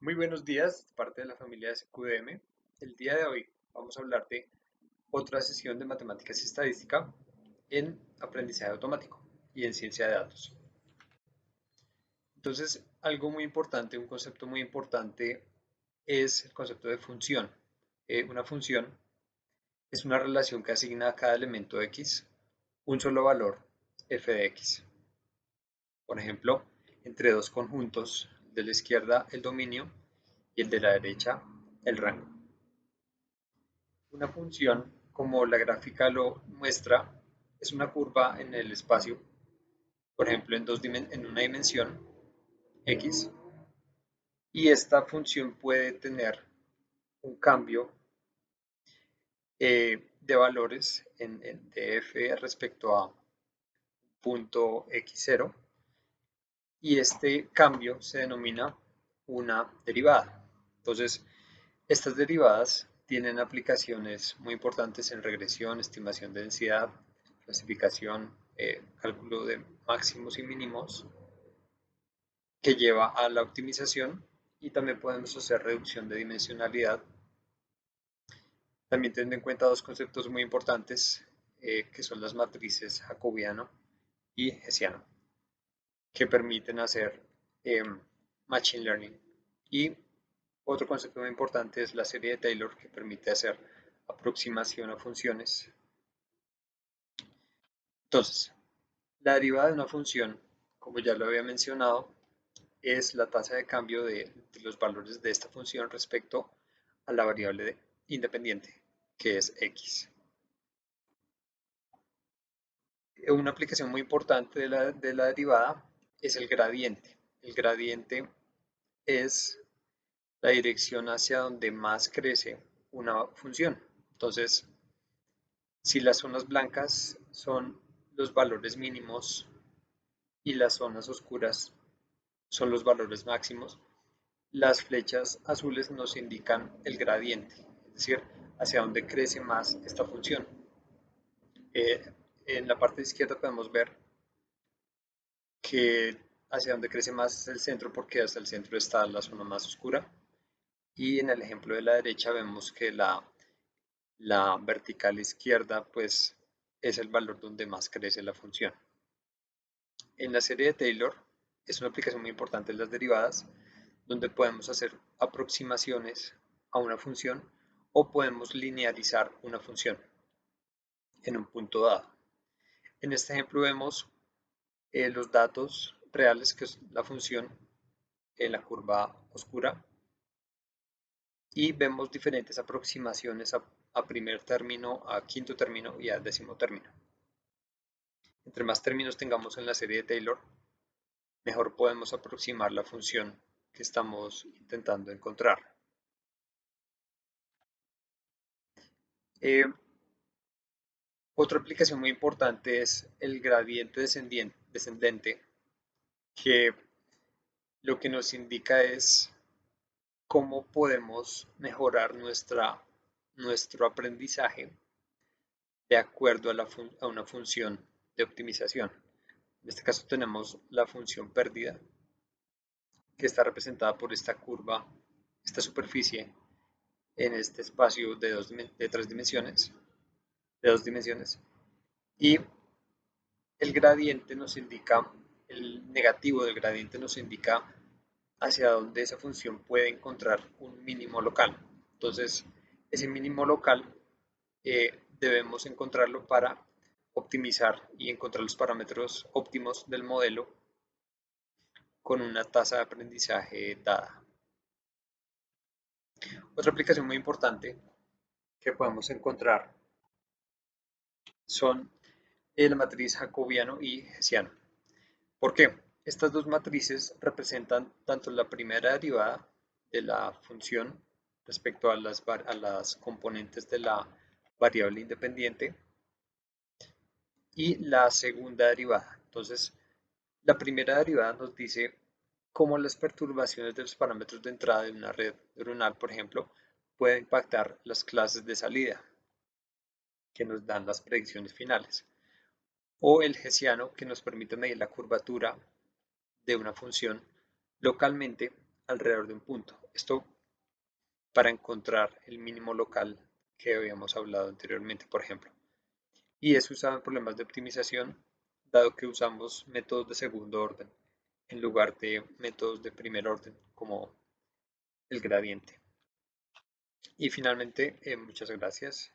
Muy buenos días, parte de la familia de SQDM. El día de hoy vamos a hablar de otra sesión de matemáticas y estadística en aprendizaje automático y en ciencia de datos. Entonces, algo muy importante, un concepto muy importante es el concepto de función. Una función es una relación que asigna a cada elemento x un solo valor f de x. Por ejemplo, entre dos conjuntos, el de la izquierda el dominio y el de la derecha el rango. Una función, como la gráfica lo muestra, es una curva en el espacio, por ejemplo, en una dimensión x, y esta función puede tener un cambio de valores de f respecto a punto x0, y este cambio se denomina una derivada. Entonces, estas derivadas tienen aplicaciones muy importantes en regresión, estimación de densidad, clasificación, cálculo de máximos y mínimos, que lleva a la optimización, y también podemos hacer reducción de dimensionalidad. También teniendo en cuenta dos conceptos muy importantes, que son las matrices jacobiano y hessiano, que permiten hacer eh, machine learning. Y otro concepto muy importante es la serie de Taylor, que permite hacer aproximación a funciones. Entonces, la derivada de una función, como ya lo había mencionado, es la tasa de cambio de los valores de esta función respecto a la variable independiente, que es x. Una aplicación muy importante de la derivada es el gradiente. El gradiente es la dirección hacia donde más crece una función. Entonces, si las zonas blancas son los valores mínimos y las zonas oscuras son los valores máximos, las flechas azules nos indican el gradiente, es decir, hacia dónde crece más esta función. Eh, en la parte izquierda podemos ver que hacia dónde crece más es el centro, porque hasta el centro está la zona más oscura. Y en el ejemplo de la derecha vemos que la vertical izquierda pues es el valor donde más crece la función. En la serie de Taylor es una aplicación muy importante de las derivadas, donde podemos hacer aproximaciones a una función o podemos linearizar una función en un punto dado. En este ejemplo vemos los datos reales, que es la función en la curva oscura, y vemos diferentes aproximaciones a primer término, a quinto término y a décimo término. Entre más términos tengamos en la serie de Taylor, mejor podemos aproximar la función que estamos intentando encontrar. Eh, Otra aplicación muy importante es el gradiente descendente, que lo que nos indica es cómo podemos mejorar nuestro aprendizaje de acuerdo a una función de optimización. En este caso tenemos la función pérdida, que está representada por esta curva, esta superficie en este espacio de tres dimensiones, de dos dimensiones, y el gradiente nos indica, el negativo del gradiente nos indica hacia dónde esa función puede encontrar un mínimo local. Entonces, ese mínimo local debemos encontrarlo para optimizar y encontrar los parámetros óptimos del modelo con una tasa de aprendizaje dada. Otra aplicación muy importante que podemos encontrar son la matriz jacobiano y hessiano. ¿Por qué? Estas dos matrices representan tanto la primera derivada de la función respecto a las componentes de la variable independiente y la segunda derivada. Entonces, la primera derivada nos dice cómo las perturbaciones de los parámetros de entrada de una red neuronal, por ejemplo, pueden impactar las clases de salida, que nos dan las predicciones finales, o el hessiano, que nos permite medir la curvatura de una función localmente alrededor de un punto. Esto para encontrar el mínimo local que habíamos hablado anteriormente, por ejemplo. Y es usado en problemas de optimización, dado que usamos métodos de segundo orden en lugar de métodos de primer orden, como el gradiente. Y finalmente, muchas gracias.